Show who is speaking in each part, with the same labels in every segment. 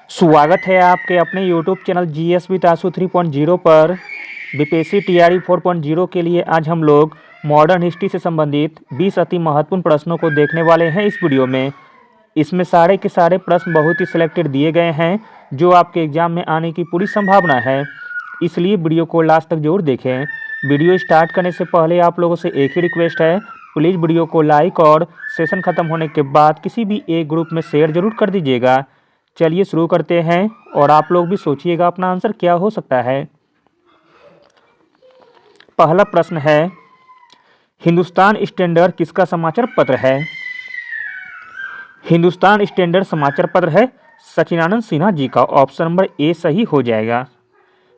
Speaker 1: स्वागत है आपके अपने YouTube चैनल जीएस विद आशु 3.0 पर। बीपीएससी टीआरई 4.0 के लिए आज हम लोग मॉडर्न हिस्ट्री से संबंधित 20 अति महत्वपूर्ण प्रश्नों को देखने वाले हैं इस वीडियो में। इसमें सारे के सारे प्रश्न बहुत ही सिलेक्टेड दिए गए हैं जो आपके एग्जाम में आने की पूरी संभावना है, इसलिए वीडियो को लास्ट तक जरूर देखें। वीडियो स्टार्ट करने से पहले आप लोगों से एक ही रिक्वेस्ट है, प्लीज़ वीडियो को लाइक और सेशन ख़त्म होने के बाद किसी भी एक ग्रुप में शेयर जरूर कर दीजिएगा। चलिए शुरू करते हैं और आप लोग भी सोचिएगा अपना आंसर क्या हो सकता है। पहला प्रश्न है, हिंदुस्तान स्टैंडर्ड किसका समाचार पत्र है? हिंदुस्तान स्टैंडर्ड समाचार पत्र है सचिदानंद सिन्हा जी का। ऑप्शन नंबर ए सही हो जाएगा।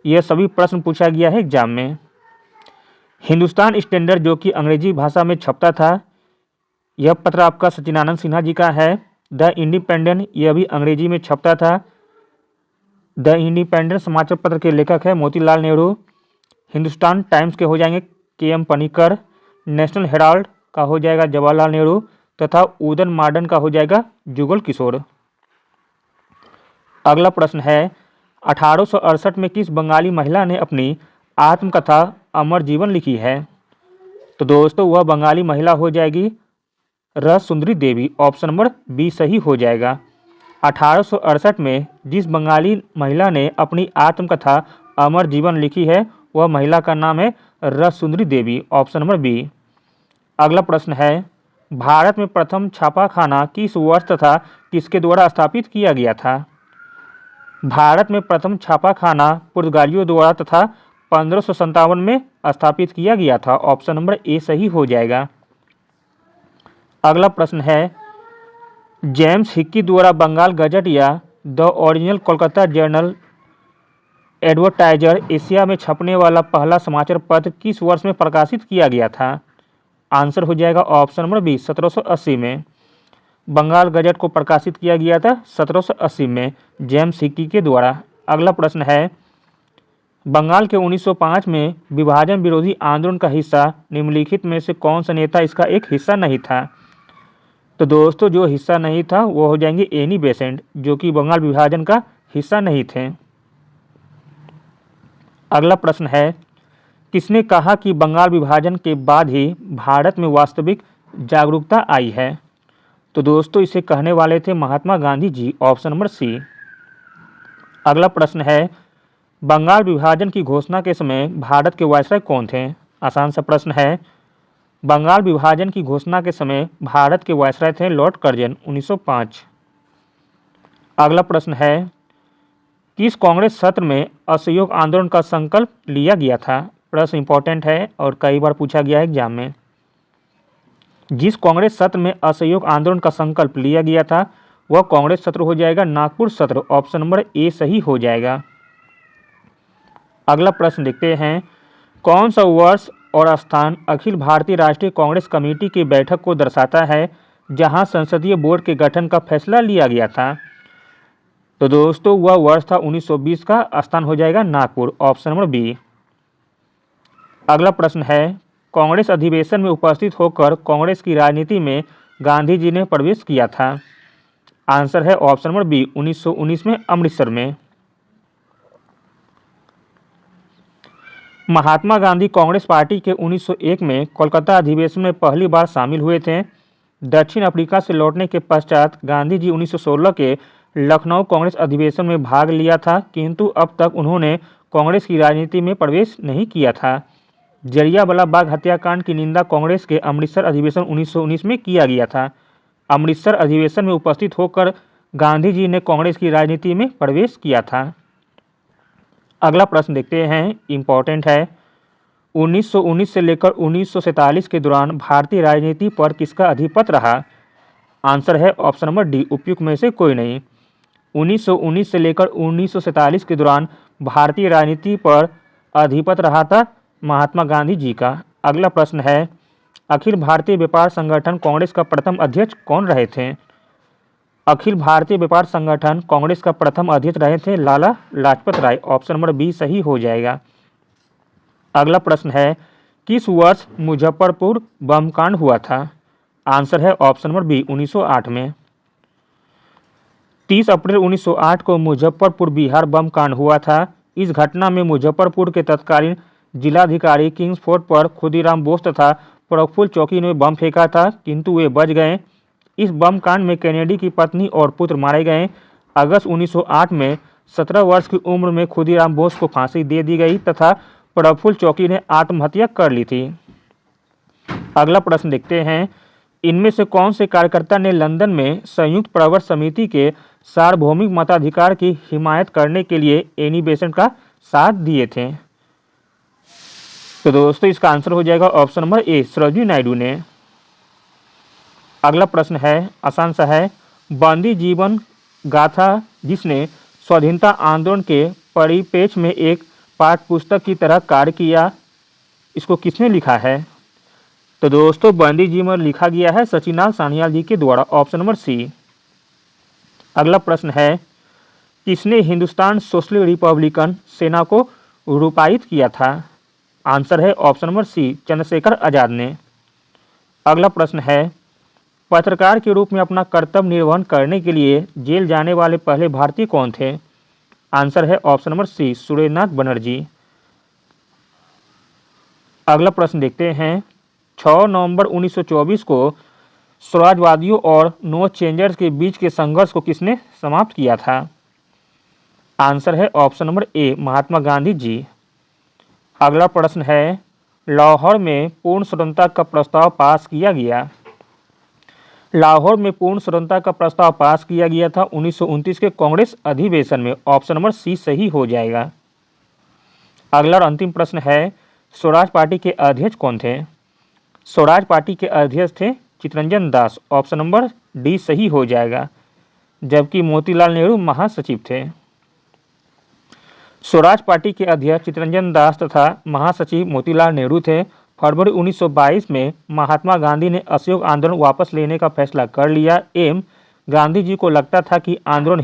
Speaker 1: यह सभी प्रश्न पूछा गया है एग्जाम में। हिंदुस्तान स्टैंडर्ड जो कि अंग्रेजी भाषा में छपता था, यह पत्र आपका सचिदानंद सिन्हा जी का है। द इंडिपेंडेंट यह भी अंग्रेजी में छपता था। द इंडिपेंडेंट समाचार पत्र के लेखक है मोतीलाल नेहरू। हिंदुस्तान टाइम्स के हो जाएंगे के.एम. पनिकर। नेशनल हेराल्ड का हो जाएगा जवाहरलाल नेहरू तथा उदयन मॉडर्न का हो जाएगा जुगल किशोर। अगला प्रश्न है, 1868 में किस बंगाली महिला ने अपनी आत्मकथा अमर जीवन लिखी है? तो दोस्तों वह बंगाली महिला हो जाएगी रस सुंदरी देवी। ऑप्शन नंबर बी सही हो जाएगा। 1868 में जिस बंगाली महिला ने अपनी आत्मकथा अमर जीवन लिखी है वह महिला का नाम है रस सुंदरी देवी। Option number B. अगला प्रश्न है, भारत में प्रथम छापाखाना किस वर्ष तथा किसके द्वारा स्थापित किया गया था? भारत में प्रथम छापाखाना पुर्तगालियों द्वारा तथा 1557 में स्थापित किया गया था। ऑप्शन नंबर ए सही हो जाएगा। अगला प्रश्न है, जेम्स हिक्की द्वारा बंगाल गजट या the original Kolkata journal advertiser Asia में छपने वाला पहला समाचार पत्र किस वर्ष में प्रकाशित किया गया था? आंसर हो जाएगा ऑप्शन नंबर बी 1780 में। बंगाल गजट को प्रकाशित किया गया था 1780 में जेम्स हिक्की के द्वारा। अगला प्रश्न है, बंगाल के 1905 में विभाजन विरोधी आंदोलन का हिस्सा निम्नलिखित में से कौन सा नेता इसका एक हिस्सा नहीं था? तो दोस्तों जो हिस्सा नहीं था वो हो जाएंगे एनी बेसेंट, जो कि बंगाल विभाजन का हिस्सा नहीं थे। अगला प्रश्न है, किसने कहा कि बंगाल विभाजन के बाद ही भारत में वास्तविक जागरूकता आई है? तो दोस्तों इसे कहने वाले थे Mahatma Gandhi ji. Option number C. अगला प्रश्न है, बंगाल विभाजन की घोषणा के समय भारत के वायसराय कौन थे? आसान सा प्रश्न है। बंगाल विभाजन की घोषणा के समय भारत के वायसराय थे लॉर्ड कर्जन 1905। अगला प्रश्न है, किस कांग्रेस सत्र में असहयोग आंदोलन का संकल्प लिया गया था? प्रश्न इंपॉर्टेंट है और कई बार पूछा गया है एग्जाम में। जिस कांग्रेस सत्र में असहयोग आंदोलन का संकल्प लिया गया था वह कांग्रेस सत्र हो जाएगा नागपुर सत्र। ऑप्शन नंबर ए सही हो जाएगा। अगला प्रश्न देखते हैं, कौन सा वर्ष और स्थान अखिल भारतीय राष्ट्रीय कांग्रेस कमेटी की बैठक को दर्शाता है जहां संसदीय बोर्ड के गठन का फैसला लिया गया था? तो दोस्तों वह वर्ष था 1920 का। स्थान हो जाएगा नागपुर। Option number B. अगला प्रश्न है, कांग्रेस अधिवेशन में उपस्थित होकर कांग्रेस की राजनीति में गांधी जी ने प्रवेश किया था? आंसर है ऑप्शन नंबर बी 1919 में अमृतसर में। महात्मा गांधी कांग्रेस पार्टी के 1901 में कोलकाता अधिवेशन में पहली बार शामिल हुए थे। दक्षिण अफ्रीका से लौटने के पश्चात गांधी जी 1916 के लखनऊ कांग्रेस अधिवेशन में भाग लिया था, किंतु अब तक उन्होंने कांग्रेस की राजनीति में प्रवेश नहीं किया था। जलियांवाला बाग हत्याकांड की निंदा कांग्रेस के अमृतसर अधिवेशन 1919 में किया गया था। अमृतसर अधिवेशन में उपस्थित होकर गांधी जी ने कांग्रेस की राजनीति में प्रवेश किया था। अगला प्रश्न देखते हैं, इम्पोर्टेंट है। 1919 से लेकर 1947 के दौरान भारतीय राजनीति पर किसका अधिपत्य रहा? आंसर है ऑप्शन नंबर डी उपयुक्त में से कोई नहीं। 1919 से लेकर 1947 के दौरान भारतीय राजनीति पर अधिपत्य रहा था महात्मा गांधी जी का। अगला प्रश्न है, अखिल भारतीय व्यापार संगठन कांग्रेस का प्रथम अध्यक्ष कौन रहे थे? अखिल भारतीय व्यापार संगठन कांग्रेस का प्रथम अध्यक्ष रहे थे Lala Lajpat Rai. Option number B सही हो जाएगा। अगला प्रश्न है, किस वर्ष मुजफ्फरपुर बम कांड हुआ था? आंसर है ऑप्शन नंबर बी 1908 में। 30 अप्रैल 1908 को मुजफ्फरपुर बिहार बम कांड हुआ था। इस घटना में मुजफ्फरपुर के तत्कालीन जिलाधिकारी किंग्सफोर्ड पर खुदीराम बोस तथा प्रफुल्ल चौकी ने बम फेंका था, किंतु वे बच गए। इस बम कांड में कैनेडी की पत्नी और पुत्र मारे गए। अगस्त 1908 में 17 वर्ष की उम्र में खुदीराम बोस को फांसी दे दी गई तथा प्रफुल्ल चौकी ने आत्महत्या कर ली थी। अगला प्रश्न देखते हैं, इनमें से कौन से कार्यकर्ता ने लंदन में संयुक्त प्रवर समिति के सार्वभौमिक मताधिकार की हिमायत करने के लिए एनी बेसेंट का साथ दिए थे? तो दोस्तों इसका आंसर हो जाएगा option number A, Sarojini Naidu ने। अगला प्रश्न है, आसान सा है, बंदी जीवन गाथा जिसने स्वाधीनता आंदोलन के परिप्रेक्ष्य में एक पाठ्य पुस्तक की तरह कार्य किया, इसको किसने लिखा है? तो दोस्तों बंदी जीवन लिखा गया है सचिलाल सान्याल जी के द्वारा, ऑप्शन नंबर सी। अगला प्रश्न है, किसने हिंदुस्तान सोशलिस्ट रिपब्लिकन सेना को रूपायित किया था? आंसर है ऑप्शन नंबर सी, चंद्रशेखर आजाद ने। अगला प्रश्न है, पत्रकार के रूप में अपना कर्तव्य निर्वहन करने के लिए जेल जाने वाले पहले भारतीय कौन थे? आंसर है option number C, Surendranath Banerjee. अगला प्रश्न देखते हैं, 6 नवंबर 1924 को स्वराजवादियों और नो चेंजर्स के बीच के संघर्ष को किसने समाप्त किया था? आंसर है ऑप्शन नंबर ए, महात्मा गांधी जी। अगला प्रश्न है, लाहौर में पूर्ण स्वतंत्रता का प्रस्ताव पास किया गया। लाहौर में पूर्ण स्वतंत्रता का प्रस्ताव पास किया गया था 1929 के कांग्रेस अधिवेशन में, ऑप्शन नंबर सी सही हो जाएगा। अगला और अंतिम प्रश्न है, स्वराज पार्टी के अध्यक्ष कौन थे? स्वराज पार्टी के अध्यक्ष थे Chittaranjan Das, option number D सही हो जाएगा, जबकि मोतीलाल नेहरू महासचिव थे। स्वराज पार्टी के अध्यक्ष चित्तरंजन दास तथा महासचिव मोतीलाल नेहरू थे। फरवरी 1922 में महात्मा गांधी ने असहयोग आंदोलन वापस लेने का फैसला कर लिया एवं गांधी जी को लगता था कि आंदोलन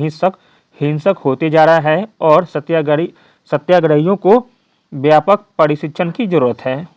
Speaker 1: हिंसक होते जा रहा है और सत्याग्रहियों को व्यापक प्रशिक्षण की जरूरत है।